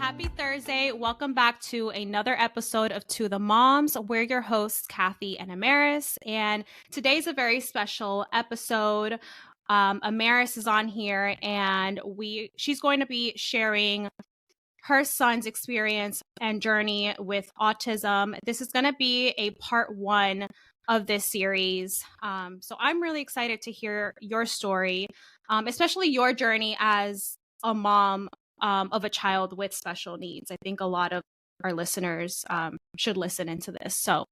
Happy Thursday. Welcome back to another episode of To the Moms. We're your hosts, Kathy and Amaris. And today's a very special episode. Amaris is on here and she's going to be sharing her son's experience and journey with autism. This is going to be a part 1 of this series. So I'm really excited to hear your story, especially your journey as a mom of a child with special needs. I think a lot of our listeners should listen into this. So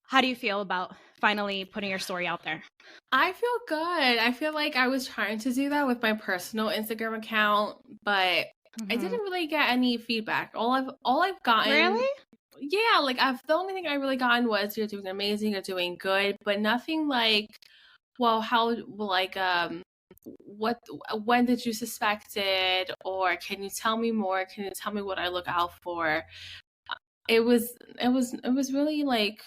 how do you feel about finally putting your story out there? I feel good. I feel like I was trying to do that with my personal Instagram account, but I didn't really get any feedback. All I've gotten, Really? Yeah, like the only thing I really gotten was you're doing amazing, you're doing good, but nothing like, well, how, like, when did you suspect it, or can you tell me more? Can you tell me what I look out for? It was really like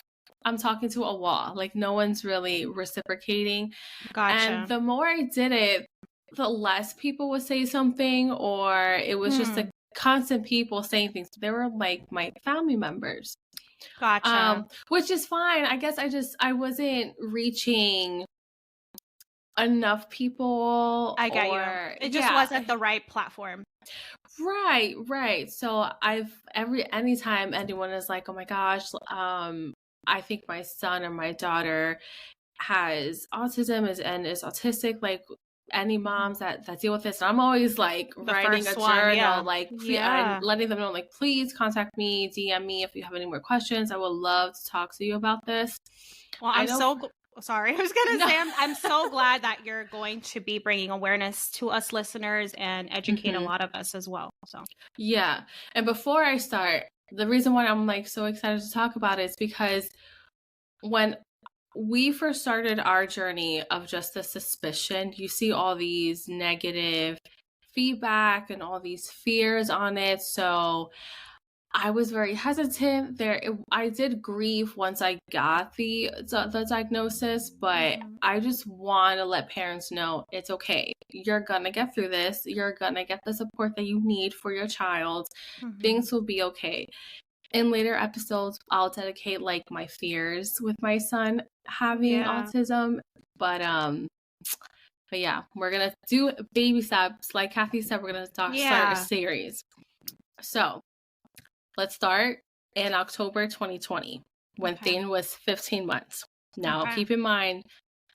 I'm talking to a wall. Like no one's really reciprocating. Gotcha. And the more I did it, the less people would say something, or it was just like constant people saying things. They were like my family members. Gotcha. Which is fine. I guess I wasn't reaching enough people. I get you. It just wasn't the right platform. Right. So anytime anyone is like, oh my gosh, I think my son or my daughter has autism and is autistic, like any moms that deal with this, and I'm always like writing a journal, and letting them know, like, please contact me, DM me if you have any more questions. I would love to talk to you about this. Well, sorry. I was going to say, I'm so glad that you're going to be bringing awareness to us listeners and educate a lot of us as well. So, yeah. And before I start, the reason why I'm like so excited to talk about it is because when we first started our journey of just the suspicion, you see all these negative feedback and all these fears on it. So I was very hesitant I did grieve once I got the diagnosis, but I just want to let parents know it's okay. You're going to get through this. You're going to get the support that you need for your child. Things will be okay. In later episodes, I'll dedicate like my fears with my son having autism. But yeah, we're going to do baby steps. Like Kathy said, we're going to start a series. So let's start in October 2020 when Thane was 15 months. Now, keep in mind,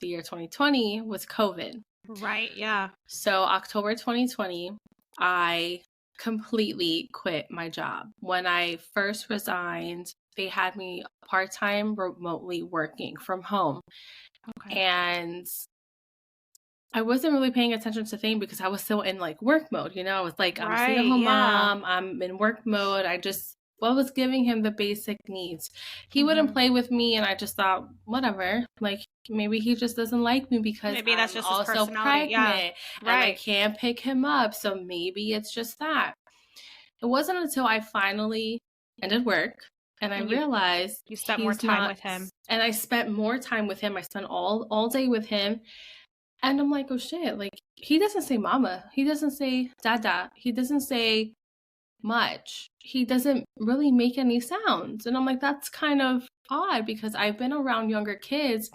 the year 2020 was COVID. Right, yeah. So October 2020, I completely quit my job. When I first resigned, they had me part-time remotely working from home. And I wasn't really paying attention to Thane because I was still in like work mode, you know. I was like, I'm a stay-at-home mom, I'm in work mode. I was giving him the basic needs. He wouldn't play with me, and I just thought, whatever, like maybe he just doesn't like me because maybe that's just also his personality. pregnant and I can't pick him up. So maybe it's just that. It wasn't until I finally ended work and I realized you spent more time with him. And I spent more time with him. I spent all day with him. And I'm like, oh shit, like he doesn't say mama. He doesn't say dada. He doesn't say much. He doesn't really make any sounds. And I'm like, that's kind of odd because I've been around younger kids.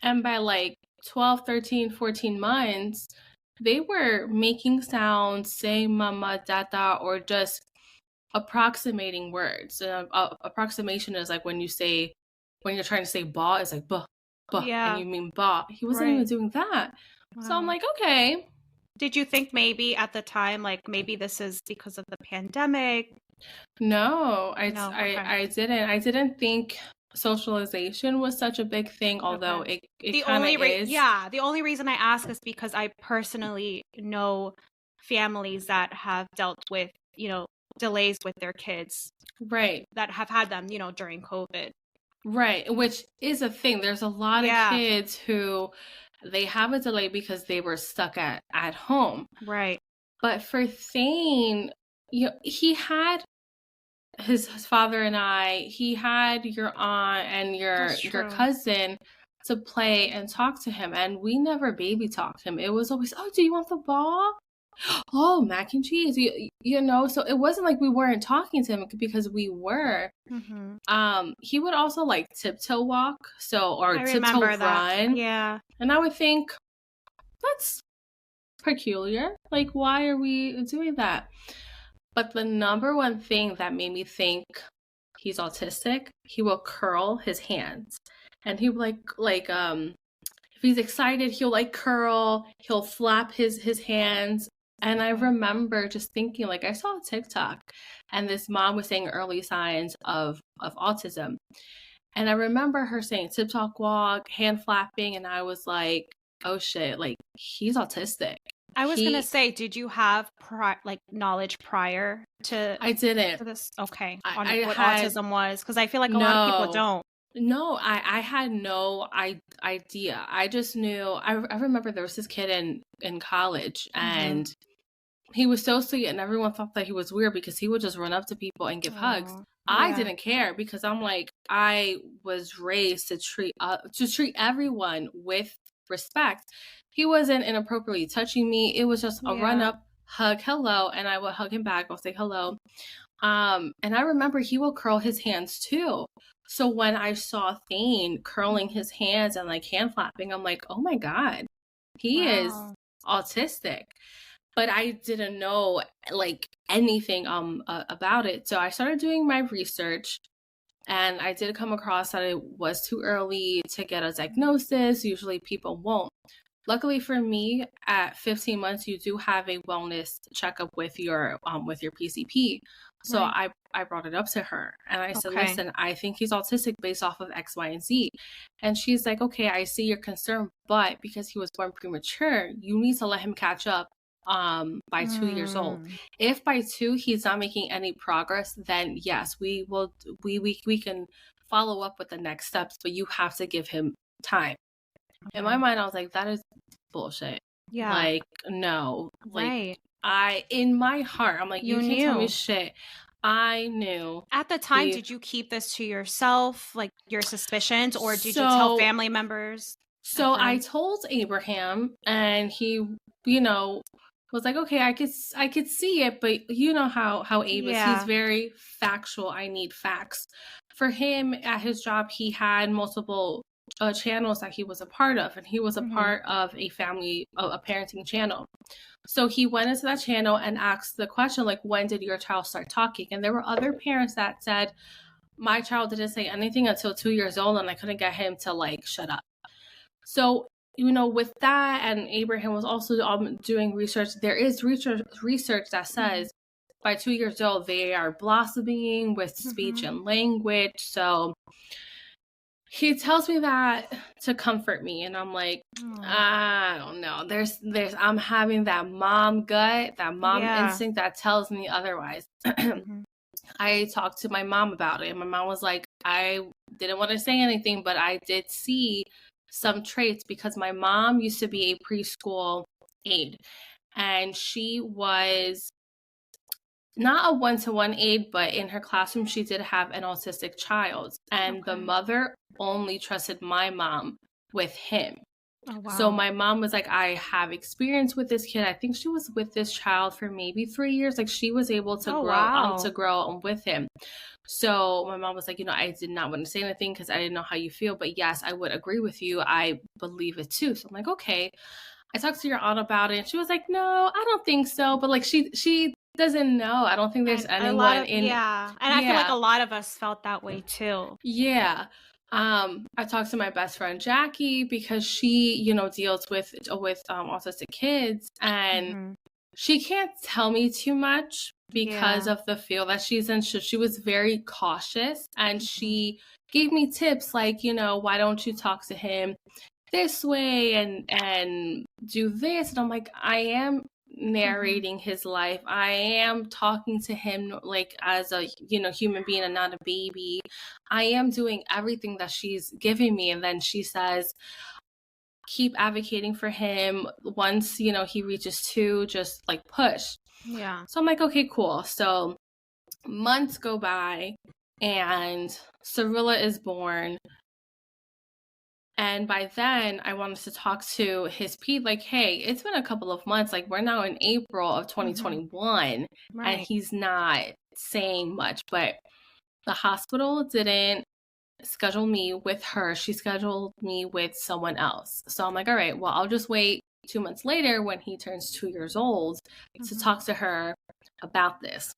And by like 12, 13, 14 months, they were making sounds, saying mama, dada, or just approximating words. Approximation is like when you're trying to say ba, it's like ba, and you mean ba. He wasn't even doing that. So I'm like, okay. Did you think maybe at the time, like maybe this is because of the pandemic? No, I didn't. I didn't think socialization was such a big thing, although it kind of is. Yeah, the only reason I ask is because I personally know families that have dealt with, delays with their kids. Right. That have had them, during COVID. Right, which is a thing. There's a lot of kids who they have a delay because they were stuck at home. Right. But for Thane, he had his father and he had your aunt and your cousin to play and talk to him. And we never baby talked him. It was always, oh, do you want the ball? Oh, mac and cheese. You know, so it wasn't like we weren't talking to him because we were. Mm-hmm. He would also like tiptoe walk, or I tiptoe remember that. run. Yeah. And I would think that's peculiar. Like, why are we doing that? But the number one thing that made me think he's autistic, he will curl his hands. And he would if he's excited, he'll like curl, he'll flap his hands. And I remember just thinking, like, I saw a TikTok and this mom was saying early signs of autism. And I remember her saying tip talk walk, hand flapping, and I was like, oh shit, like he's autistic. I was gonna say, did you have knowledge prior to I didn't. this? Okay, on I what had autism was, because I feel like a lot of people don't. No, I had no idea. I just knew. I remember there was this kid in college, and he was so sweet, and everyone thought that he was weird because he would just run up to people and give hugs. I didn't care because I'm like, I was raised to treat everyone with respect. He wasn't inappropriately touching me. It was just a run up, hug, hello, and I would hug him back. I'll say hello. And I remember he will curl his hands too. So when I saw Thane curling his hands and like hand flapping, I'm like, oh my God, he is autistic. But I didn't know like anything about it. So I started doing my research, and I did come across that it was too early to get a diagnosis. Usually people won't. Luckily for me, at 15 months, you do have a wellness checkup with your PCP. So I brought it up to her and I said, listen, I think he's autistic based off of X, Y, and Z. And she's like, okay, I see your concern, but because he was born premature, you need to let him catch up by 2 years old. If by 2 he's not making any progress, then yes, we can follow up with the next steps, but you have to give him time. In my mind, I was like, that is bullshit. Yeah. Like, no. Like, in my heart, I'm like, you can't tell me shit. I knew. At the time, did you keep this to yourself, like your suspicions, or did you tell family members? So I told Abraham, and he, was like, okay, I could see it, but you know how Abe is. He's very factual. I need facts. For him, at his job, he had multiple channels that he was a part of, and he was a part of a parenting channel. So he went into that channel and asked the question, like, when did your child start talking? And there were other parents that said, my child didn't say anything until 2 years old, and I couldn't get him to like shut up. So with that, and Abraham was also doing research. There is research that says by 2 years old they are blossoming with speech and language. So he tells me that to comfort me, and I'm like, I don't know. I'm having that mom gut, that mom instinct that tells me otherwise. I talked to my mom about it, and my mom was like, I didn't want to say anything, but I did see some traits because my mom used to be a preschool aide, and she was not a one-to-one aide, but in her classroom, she did have an autistic child, and the mother only trusted my mom with him. Oh, wow. So my mom was like, I have experience with this kid. I think she was with this child for maybe 3 years. Like, she was able to grow with him. So my mom was like, I did not want to say anything because I didn't know how you feel, but yes, I would agree with you. I believe it too. So I'm like, okay. I talked to your aunt about it, and she was like, no, I don't think so. But like, she doesn't know. I don't think there's anyone in. Yeah. And I feel like a lot of us felt that way too. Yeah. I talked to my best friend Jackie because she, deals with autistic kids, and she can't tell me too much because of the field that she's in. So she was very cautious, and she gave me tips like, why don't you talk to him this way and do this? And I'm like, I am narrating his life. I am talking to him like as a human being and not a baby. I am doing everything that she's giving me. And then she says, keep advocating for him. Once he reaches 2, just like push. Yeah. So I'm like, okay, cool. So months go by and Cirilla is born. And by then, I wanted to talk to his Pete, like, hey, it's been a couple of months. Like, we're now in April of 2021, Right. and he's not saying much. But the hospital didn't schedule me with her. She scheduled me with someone else. So I'm like, all right, well, I'll just wait 2 months later when he turns 2 years old to talk to her about this.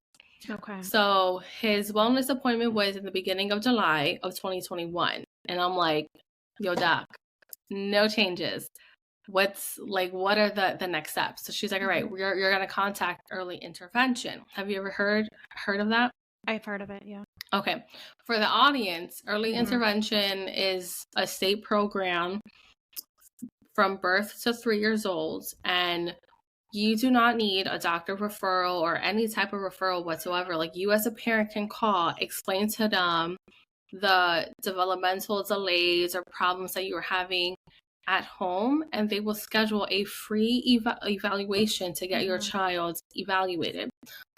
Okay. So his wellness appointment was in the beginning of July of 2021. And I'm like, yo, doc, no changes. What are the next steps? So she's like, all right, you're going to contact early intervention. Have you ever heard of that? I've heard of it, yeah. Okay. For the audience, early intervention is a state program from birth to 3 years old, and you do not need a doctor referral or any type of referral whatsoever. Like, you as a parent can call, explain to them the developmental delays or problems that you're having at home, and they will schedule a free evaluation to get your child evaluated.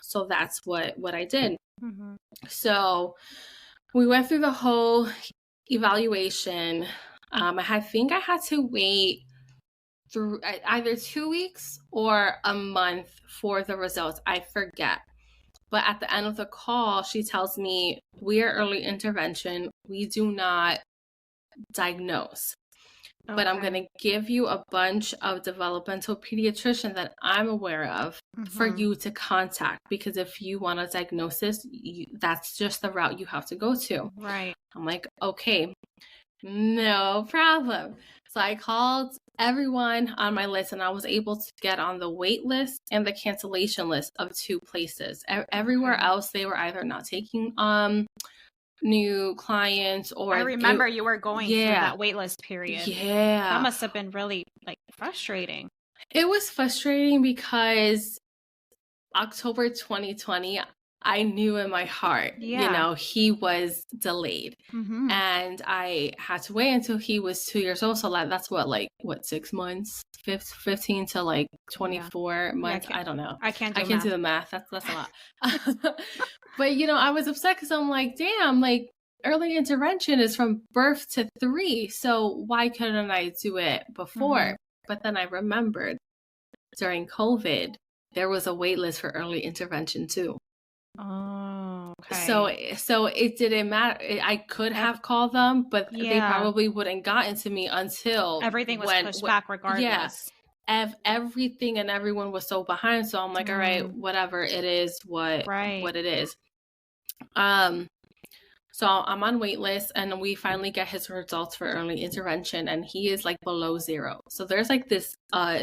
So that's what I did. So we went through the whole evaluation. I think I had to wait through either 2 weeks or a month for the results. I forget. But at the end of the call, she tells me, we are early intervention. We do not diagnose. Okay. But I'm going to give you a bunch of developmental pediatricians that I'm aware of for you to contact, because if you want a diagnosis, that's just the route you have to go to. Right. I'm like, okay, no problem. So I called everyone on my list, and I was able to get on the wait list and the cancellation list of 2 places. Everywhere else, they were either not taking new clients, or I remember you were going through that wait list period. Yeah. That must have been really frustrating. It was frustrating because October 2020, I knew in my heart, he was delayed. And I had to wait until he was 2 years old. So that's what 6 months, 15 to 24 months. I don't know. I can't do the math. That's a lot. But, I was upset because I'm like, damn, early intervention is from birth to 3. So why couldn't I do it before? But then I remembered during COVID, there was a wait list for early intervention too. Oh, okay. So it didn't matter. I could have called them, but they probably wouldn't gotten to me until everything was pushed back regardless. Yeah. Everything and everyone was so behind. So I'm like, all right, whatever, it is what it is. So I'm on wait list, and we finally get his results for early intervention, and he is below 0. So there's this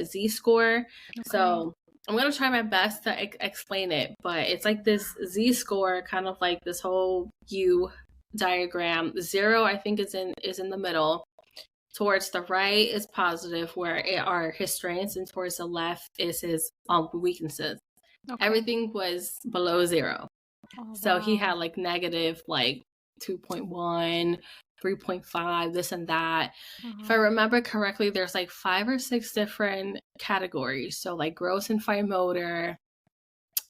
Z score. Okay. So I'm going to try my best to explain it, but it's this Z score, kind of like this whole U diagram. 0, I think, is in the middle. Towards the right is positive, where are his strengths, and towards the left is his weaknesses. Okay. Everything was below 0. Oh, so wow. He had negative 2.1, 3.5, this and that. If I remember correctly, there's 5 or 6 different categories. So gross and fine motor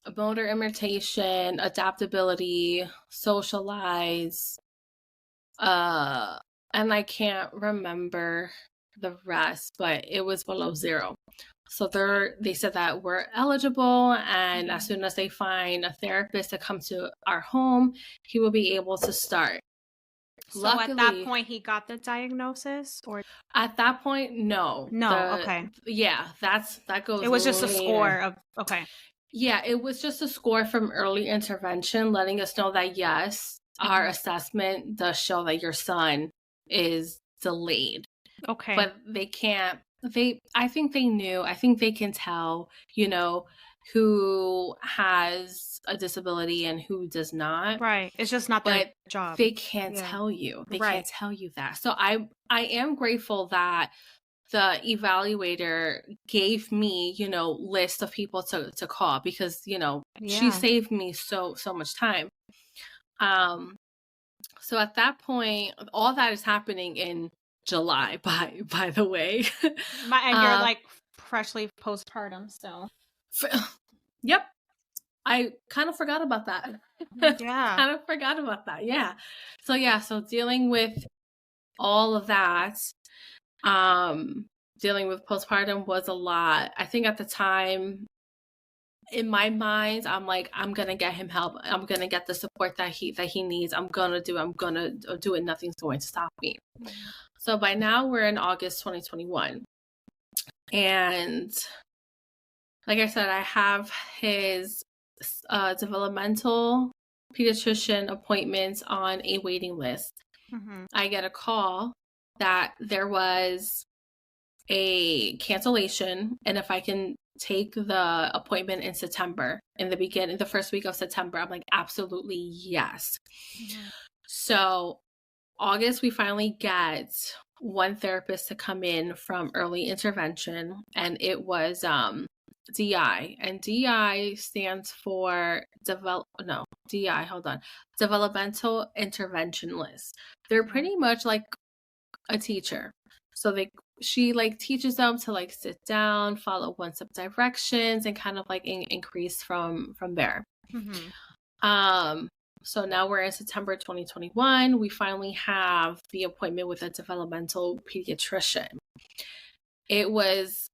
imitation, adaptability, socialize, and I can't remember the rest, but it was below 0. So they said that we're eligible, and as soon as they find a therapist to come to our home, he will be able to start. So luckily, at that point, he got the diagnosis, or at that point, no. Okay. Yeah, that goes. It was just a score of Yeah, it was just a score from early intervention, letting us know that yes, our assessment does show that your son is delayed. Okay. But they can't. I think they knew. I think they can tell, who has a disability and who does not. Right. It's just not their job. They can't tell you. They can't tell you that. So I am grateful that the evaluator gave me, list of people to call, because, she saved me so much time. So at that point, all that is happening in July, by the way. And you're freshly postpartum, so. Yep. I kind of forgot about that. Yeah. So dealing with all of that. Dealing with postpartum was a lot. I think at the time, in my mind, I'm like, I'm gonna get him help. I'm gonna get the support that he needs. I'm gonna do it. Nothing's going to stop me. Mm-hmm. So by now we're in August 2021. And like I said, I have his developmental pediatrician appointments on a waiting list. Mm-hmm. I get a call that there was a cancellation, and if I can take the appointment in September, in the first week of September. I'm like, absolutely yes. Mm-hmm. So August, we finally get one therapist to come in from early intervention, and it was DI, and DI stands for developmental interventionist. They're pretty much like a teacher. So she like teaches them to like sit down, follow one-step directions, and kind of like increase from there. Mm-hmm. So now we're in September 2021. We finally have the appointment with a developmental pediatrician. It was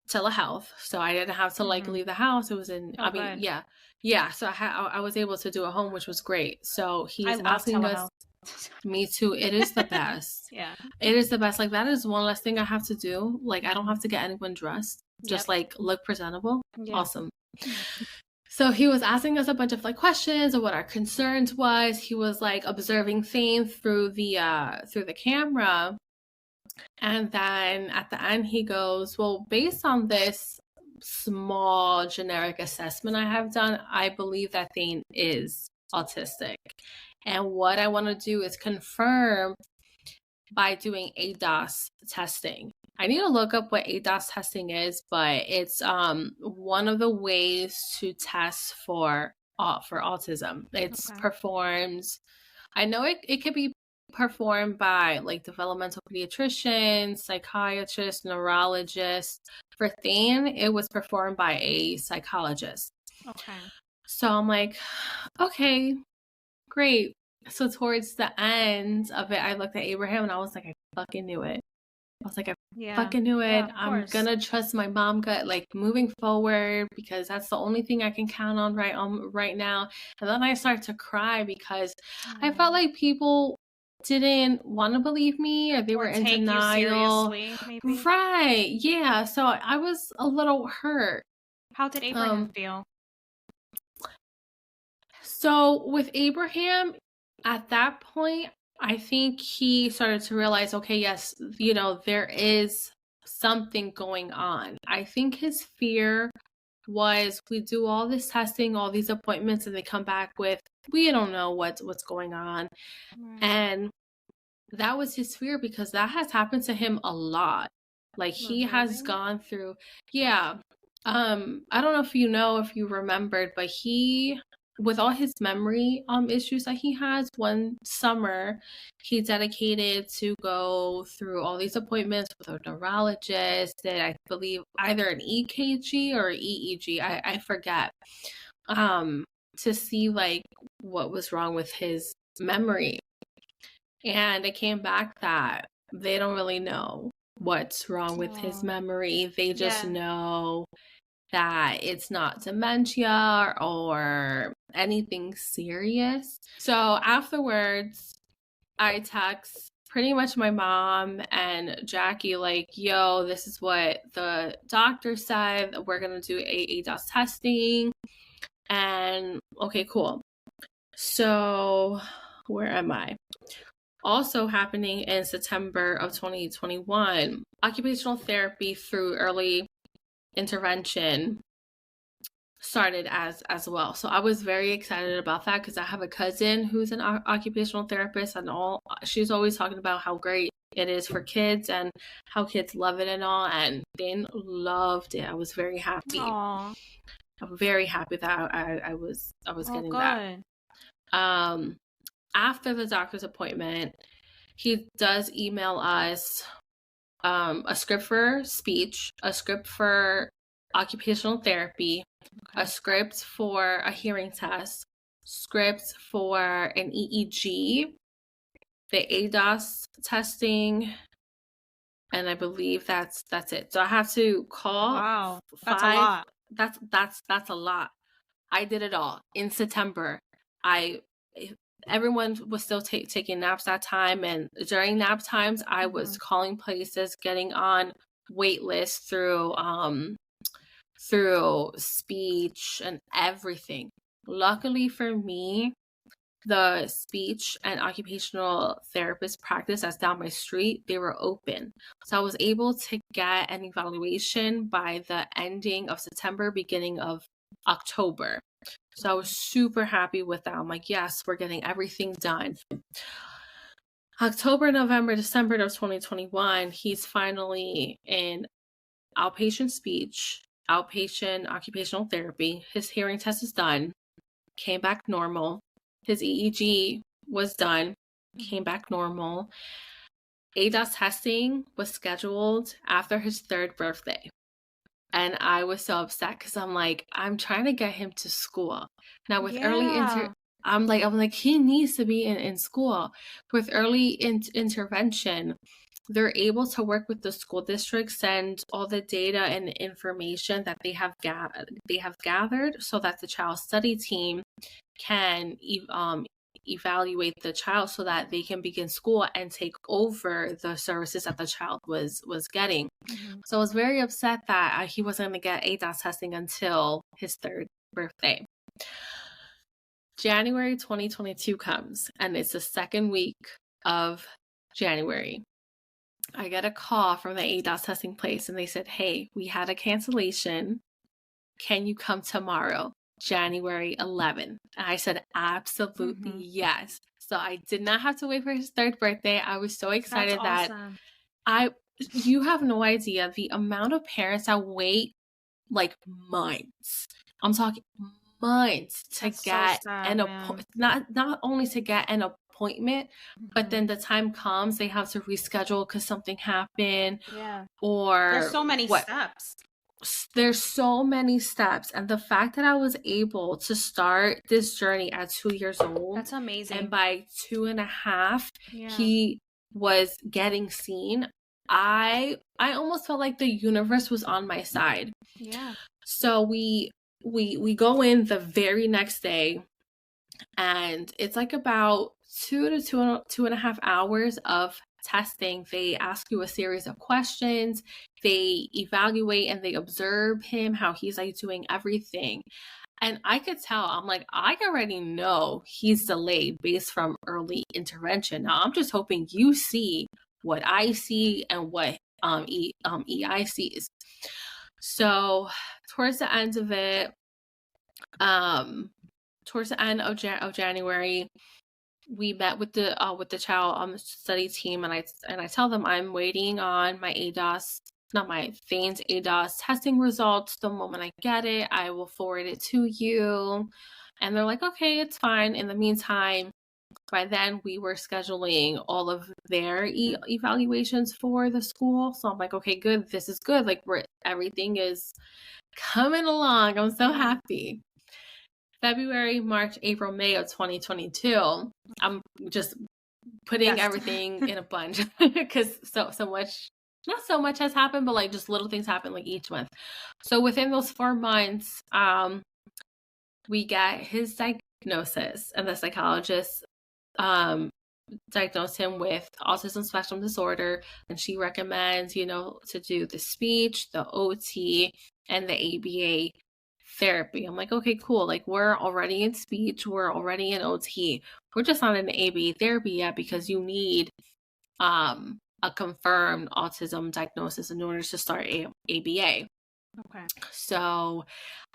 telehealth, so I didn't have to like leave the house. It was in, yeah. So I was able to do a home, which was great. So he's asking us. Me too. It is the best. Yeah. It is the best. Like, that is one less thing I have to do. Like, I don't have to get anyone dressed. Just like look presentable. Yeah. Awesome. So he was asking us a bunch of like questions of what our concerns was. He was like observing things through the camera. And then at the end he goes, well, based on this small generic assessment I have done, I believe that thing is autistic. And what I want to do is confirm by doing ADOS testing. I need to look up what ADOS testing is, but it's one of the ways to test for autism. It's performed. I know it could be performed by like developmental pediatricians, psychiatrists, neurologists. For Thane, it was performed by a psychologist. Okay. So I'm like, okay, great. So towards the end of it, I looked at Abraham and I was like, I fucking knew it. I was like, I fucking knew it. Yeah, I'm gonna trust my mom gut, like moving forward, because that's the only thing I can count on right now. And then I started to cry because I felt like people didn't want to believe me, or they were in denial. Seriously, maybe? Right. Yeah. So I was a little hurt. How did Abraham feel? So with Abraham, at that point, I think he started to realize, okay, yes, there is something going on. I think his fear was, we do all this testing, all these appointments, and they come back with, we don't know what's going on. Right. And that was his fear, because that has happened to him a lot. Like, he has gone through, yeah. I don't know if you remembered, but with all his memory issues that he has, one summer he dedicated to go through all these appointments with a neurologist, and I believe either an EKG or EEG, I forget, to see like what was wrong with his memory. And it came back that they don't really know what's wrong with his memory. They just know that it's not dementia or anything serious. So afterwards, I text pretty much my mom and Jackie like, yo, this is what the doctor said. We're going to do ADOS testing. And okay, cool. So where am I? Also happening in September of 2021, occupational therapy through early intervention started as well. So I was very excited about that, because I have a cousin who's an occupational therapist, and she's always talking about how great it is for kids and how kids love it and all, and they loved it. I was very happy. Aww. I'm very happy that I was getting good. That. After the doctor's appointment, he does email us a script for speech, a script for occupational therapy, a script for a hearing test, scripts for an EEG, the ADOS testing, And I believe that's it. So I have to call Wow. That's a 5. lot. That's a lot. I did it all in September. I Everyone was still taking naps that time, and during nap times, I was calling places, getting on wait lists through speech and everything. Luckily for me, the speech and occupational therapist practice that's down my street, they were open. So I was able to get an evaluation by the ending of September, beginning of October. So I was super happy with that. I'm like, yes, we're getting everything done. October, November, December of 2021, he's finally in outpatient speech, outpatient occupational therapy. His hearing test is done, came back normal. His EEG was done, came back normal. ADOS testing was scheduled after his 3rd birthday. And I was so upset because I'm like, I'm trying to get him to school. Now with I'm like, he needs to be in school. With early intervention, they're able to work with the school district, send all the data and information that they have gathered so that the child study team can evaluate the child so that they can begin school and take over the services that the child was getting. So I was very upset that he wasn't going to get ADOS testing until his 3rd birthday. January 2022 comes, and it's the 2nd week of January. I get a call from the ADOS testing place, and they said, hey, we had a cancellation. Can you come tomorrow, January 11th? And I said, absolutely yes. So I did not have to wait for his 3rd birthday. I was so excited. That's awesome. You have no idea the amount of parents that wait like months. I'm talking months to get an appointment, not only to get an appointment, but then the time comes, they have to reschedule because something happened. Yeah. Or there's so many steps. There's so many steps. And the fact that I was able to start this journey at 2 years old. That's amazing. And by 2.5, he was getting seen. I almost felt like the universe was on my side. Yeah. So we go in the very next day, and it's like about 2.5 hours of testing. They ask you a series of questions. They evaluate and they observe him, how he's like doing everything. And I could tell, I'm like, I already know he's delayed based from early intervention. Now I'm just hoping you see what I see and what EI sees. So towards the end of it, towards the end of January, we met with the child study team, and I tell them I'm waiting on my Thane's ADOS testing results. The moment I get it, I will forward it to you. And they're like, okay, it's fine. In the meantime, by then we were scheduling all of their evaluations for the school. So I'm like, okay, good. This is good. Like everything is coming along. I'm so happy. February, March, April, May of 2022. I'm just putting everything in a bunch because so much, not so much has happened, but like just little things happen like each month. So within those 4 months, we get his diagnosis, and the psychologist diagnosed him with Autism Spectrum Disorder, and she recommends, to do the speech, the OT, and the ABA therapy. I'm like, okay, cool. Like we're already in speech, we're already in OT. We're just not in ABA therapy yet because you need a confirmed autism diagnosis in order to start ABA. Okay. So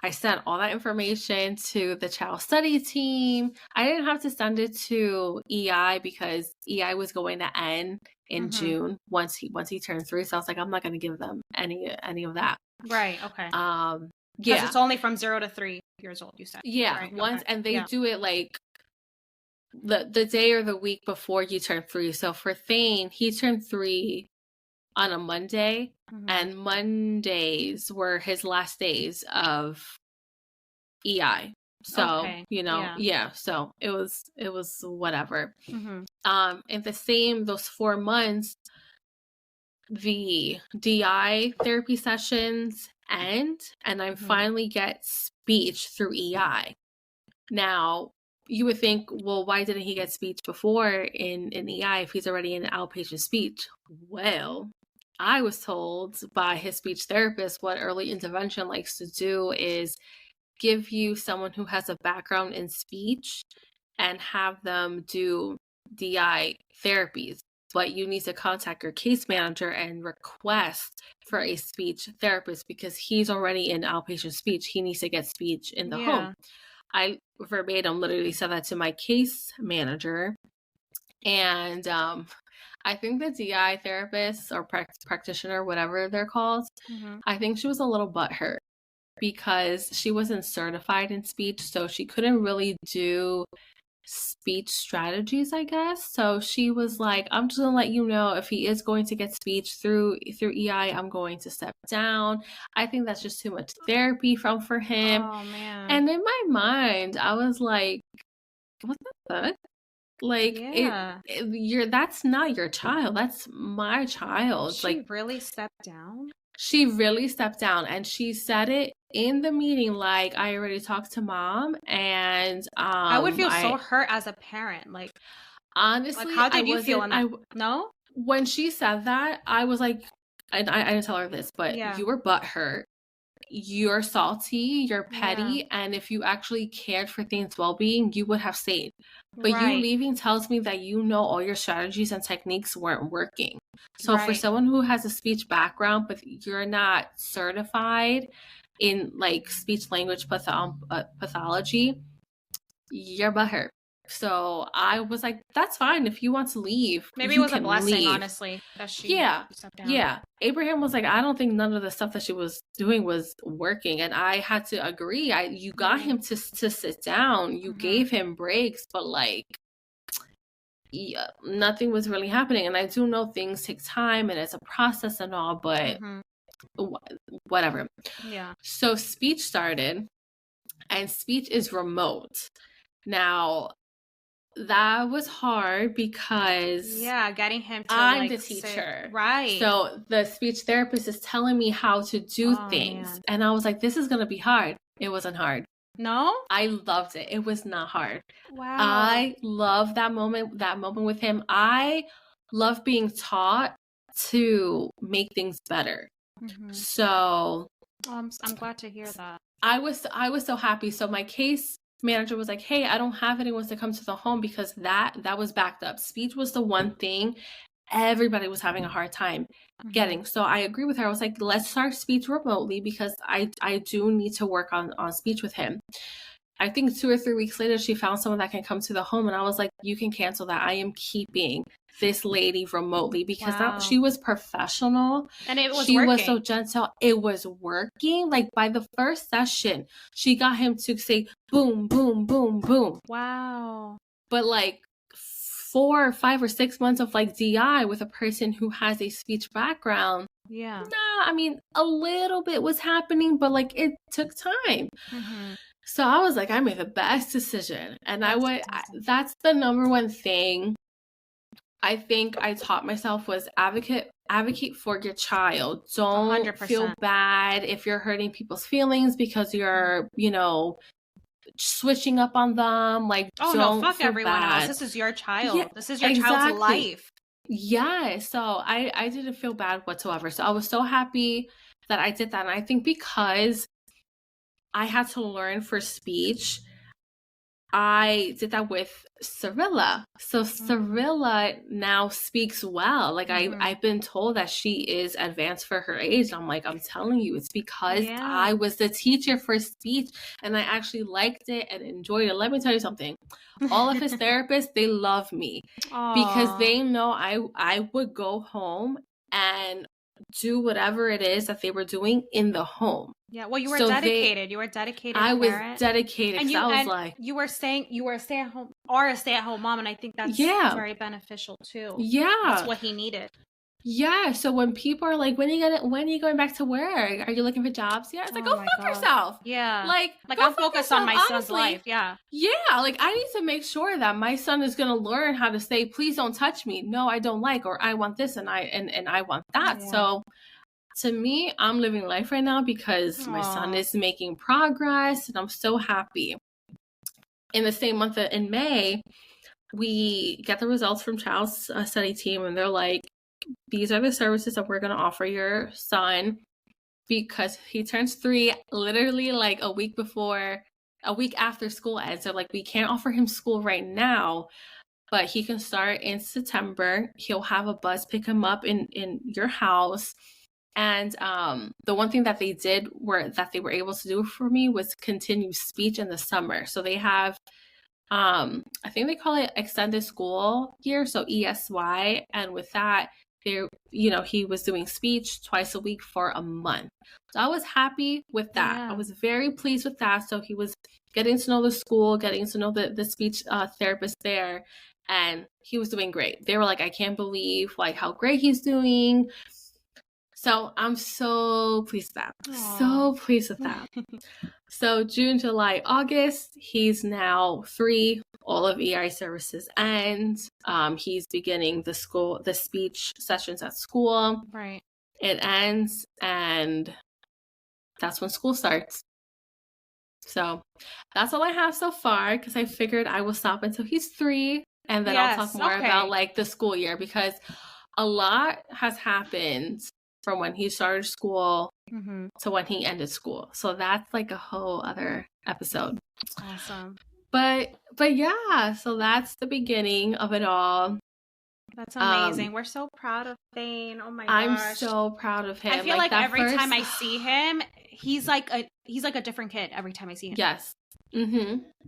I sent all that information to the child study team. I didn't have to send it to EI because EI was going to end in June once he turned 3. So I was like, I'm not going to give them any of that. Right. Okay. Yeah, it's only from 0 to 3 years old, you said. Yeah, right? And they do it like the day or the week before you turn 3. So for Thane, he turned 3 on a Monday, and Mondays were his last days of EI. So, so it was whatever. In those 4 months, the DI therapy sessions end and I finally get speech through EI. Now, you would think, well, why didn't he get speech before in EI if he's already in outpatient speech? Well, I was told by his speech therapist what early intervention likes to do is give you someone who has a background in speech and have them do DI therapies. But you need to contact your case manager and request for a speech therapist because he's already in outpatient speech. He needs to get speech in the home. I verbatim literally said that to my case manager. And I think the DI therapist or practitioner, whatever they're called, I think she was a little butthurt because she wasn't certified in speech. So she couldn't really do speech strategies, I guess. So she was like, I'm just gonna let you know if he is going to get speech through EI, I'm going to step down. I think that's just too much therapy for him. Oh man. And in my mind, I was like, what the fuck? Like that's not your child. That's my child. She really stepped down? She really stepped down and she said it in the meeting, like, I already talked to mom and I would feel so hurt as a parent. Like, honestly, like, how did you feel in that? No? When she said that, I was like, and I didn't tell her this, but you were butthurt. You're salty, you're petty, and if you actually cared for Thane's well-being, you would have stayed. But you leaving tells me that you know all your strategies and techniques weren't working. So for someone who has a speech background, but you're not certified in like speech language pathology, you're butthurt. So I was like, that's fine. If you want to leave, maybe it was a blessing, honestly, that she stepped down. Yeah. Abraham was like, I don't think none of the stuff that she was doing was working. And I had to agree. You got him to sit down. You gave him breaks, but like, nothing was really happening. And I do know things take time and it's a process and all, but whatever. Yeah. So speech started and speech is remote. Now, that was hard because getting him to I'm the teacher. Right. So the speech therapist is telling me how to do things. Man. And I was like, this is going to be hard. It wasn't hard. No? I loved it. It was not hard. Wow. I love that moment with him. I love being taught to make things better. So I'm glad to hear that. I was so happy. So my case manager was like, hey, I don't have anyone to come to the home because that was backed up. Speech was the one thing everybody was having a hard time getting. So I agree with her. I was like, let's start speech remotely because I do need to work on speech with him. I think 2 or 3 weeks later, she found someone that can come to the home. And I was like, you can cancel that. I am keeping this lady remotely because she was professional. And it was she working. Was so gentle. It was working. Like by the first session, she got him to say boom, boom, boom, boom. Wow. But like 4 or 5 or 6 months of like DI with a person who has a speech background. Yeah. Nah, I mean, a little bit was happening, but like it took time. So I was like, I made the best decision. And that's the number one thing I think I taught myself was advocate for your child. Don't 100%. Feel bad if you're hurting people's feelings because you're, switching up on them. Like, don't fuck feel everyone bad. else. This is your child. Yeah, this is your child's life. Yeah. So I didn't feel bad whatsoever. So I was so happy that I did that. And I think because I had to learn for speech, I did that with Cyrilla. So Cyrilla now speaks well. Like I've been told that she is advanced for her age. I'm like, I'm telling you, it's because I was the teacher for speech and I actually liked it and enjoyed it. Let me tell you something. All of his therapists, they love me because they know I would go home and do whatever it is that they were doing in the home. Yeah, well, you were dedicated. You were dedicated. I was dedicated because I was like, you were a stay-at-home mom, and I think that's very beneficial too. Yeah, that's what he needed. Yeah, so when people are like, when are you going back to work? Are you looking for jobs? Yeah, it's like, Oh go my fuck gosh. yourself. Yeah. Like, Like go I'm fuck focused on yourself, my son's life. honestly. Yeah. Yeah, like I need to make sure that my son is gonna learn how to say, please don't touch me. No, I don't like, or I want this and I want that. Yeah. So to me, I'm living life right now because my son Aw. is making progress and I'm so happy. In the same month in May, we get the results from child's study team and they're like, these are the services that we're going to offer your son because he turns 3 literally like a week after school ends. So like, we can't offer him school right now, but he can start in September. He'll have a bus pick him up in your house. And the one thing that they were able to do for me was continue speech in the summer. So they have I think they call it extended school year, so ESY, and with that he was doing speech twice a week for a month. So I was happy with that. Yeah. I was very pleased with that. So he was getting to know the school, getting to know the speech therapist there, and he was doing great. They were like, I can't believe like how great he's doing. So I'm so pleased with that. Aw. So pleased with that. So June, July, August, he's now 3. All of EI services end. He's beginning the speech sessions at school. Right. It ends, and that's when school starts. So that's all I have so far because I figured I will stop until he's 3, and then I'll talk more about like the school year because a lot has happened from when he started school to when he ended school. So that's like a whole other episode. Awesome. But yeah, so that's the beginning of it all. That's amazing. We're so proud of Thane. Oh my gosh. I'm so proud of him. I feel like every time I see him, he's like a different kid every time I see him. Yes.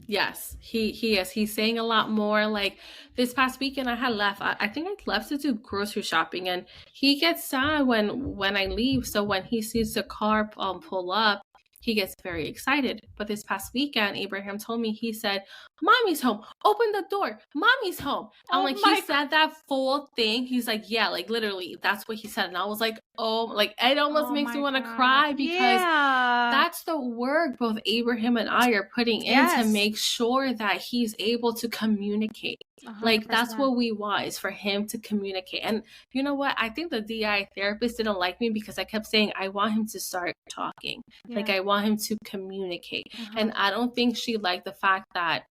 Yes, he is. He's saying a lot more. Like this past weekend I had left. I think I left to do grocery shopping, and he gets sad when I leave. So when he sees the car pull up, he gets very excited. But this past weekend, Abraham told me, he said, Mommy's home. Open the door. Mommy's home. I'm like, he said that full thing. He's like, yeah, like literally, that's what he said. And I was like, oh, like it almost makes me want to cry because that's the work both Abraham and I are putting in to make sure that he's able to communicate. 100%. Like that's what we want, is for him to communicate. And you know what? I think the DI therapist didn't like me because I kept saying, I want him to start talking. Like I want him to communicate. And I don't think she liked the fact that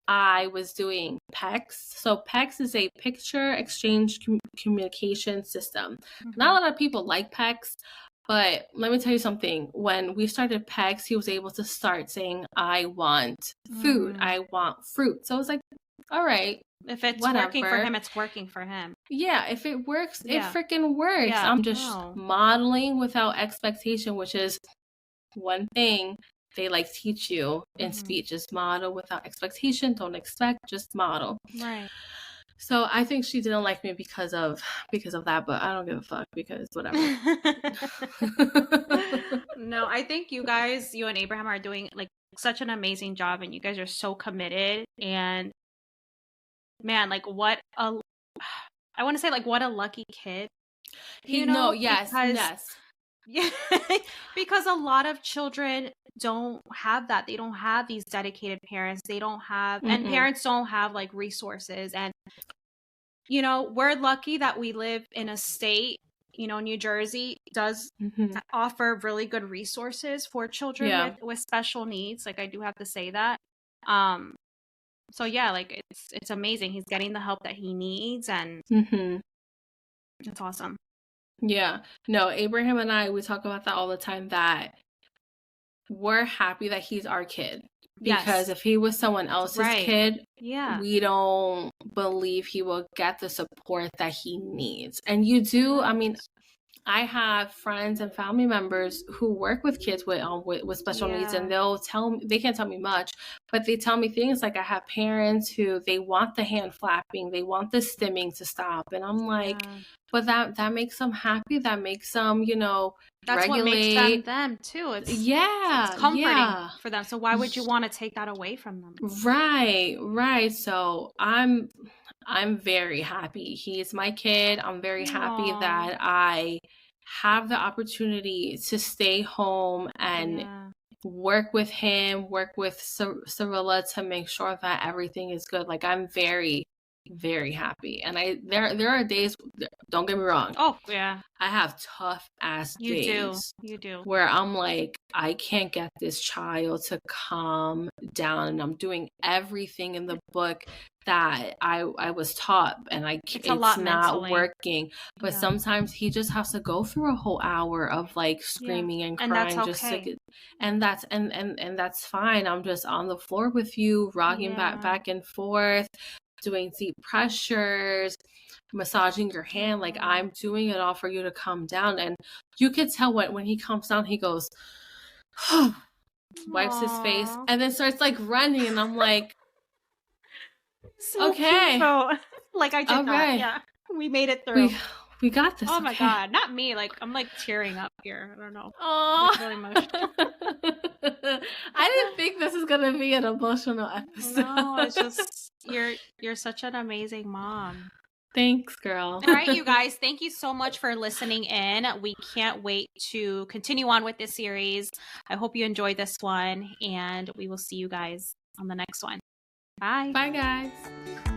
I was doing PECS. So PECS is a picture exchange communication system. Not a lot of people like PECS, but let me tell you something. When we started PECS, he was able to start saying, I want food. I want fruit. So I was like, all right. If it's working for him, it's working for him. Yeah, if it works, it freaking works. Yeah. I'm just modeling without expectation, which is one thing they like teach you in speech, is model without expectation. Don't expect, just model. Right. So I think she didn't like me because of that, but I don't give a fuck because whatever. No, I think you and Abraham are doing like such an amazing job, and you guys are so committed. And man, like what a lucky kid. Yes. Yeah, because a lot of children don't have that. They don't have these dedicated parents. They don't have, and parents don't have like resources. And, we're lucky that we live in a state, New Jersey does offer really good resources for children with special needs. Like I do have to say that. So yeah, like it's amazing. He's getting the help that he needs, and it's awesome. Yeah. No, Abraham and I, we talk about that all the time, that we're happy that he's our kid. Because if he was someone else's kid, we don't believe he will get the support that he needs. And you do, I mean, I have friends and family members who work with kids with special needs, and they can't tell me much, but they tell me things like, I have parents who they want the hand flapping, they want the stimming to stop, and I'm like, but that makes them happy, that makes them, that's regulate. What makes them too. It's comforting for them. So why would you want to take that away from them? Right. So I'm I'm very happy. He's my kid. I'm very happy Aw. that I have the opportunity to stay home and Yeah. work with him, work with Cirilla to make sure that everything is good. Like, I'm very, very happy. And there are days, don't get me wrong, Oh, yeah. I have tough ass You do. days You do. where I'm like, I can't get this child to calm down, and I'm doing everything in the book that I was taught, and It's a lot not mentally. working. But Yeah. sometimes he just has to go through a whole hour of like screaming and And that's crying just to okay. get, and that's fine. I'm just on the floor with you, rocking Yeah. back and forth, doing deep pressures, massaging your hand. Like, I'm doing it all for you to calm down. And you could tell when he calms down, he goes, wipes his face, Aw. and then starts like running. And I'm like, So okay, cute though. Like, I did all not. right, Yeah. We made it through. we got this. Oh my okay. God. Not me. Like, I'm like tearing up here. I don't know. Oh, It's really emotional. I didn't think this was gonna be an emotional episode. No, it's just you're such an amazing mom. Thanks, girl. All right, you guys, thank you so much for listening in. We can't wait to continue on with this series. I hope you enjoyed this one, and we will see you guys on the next one. Bye. Bye, guys.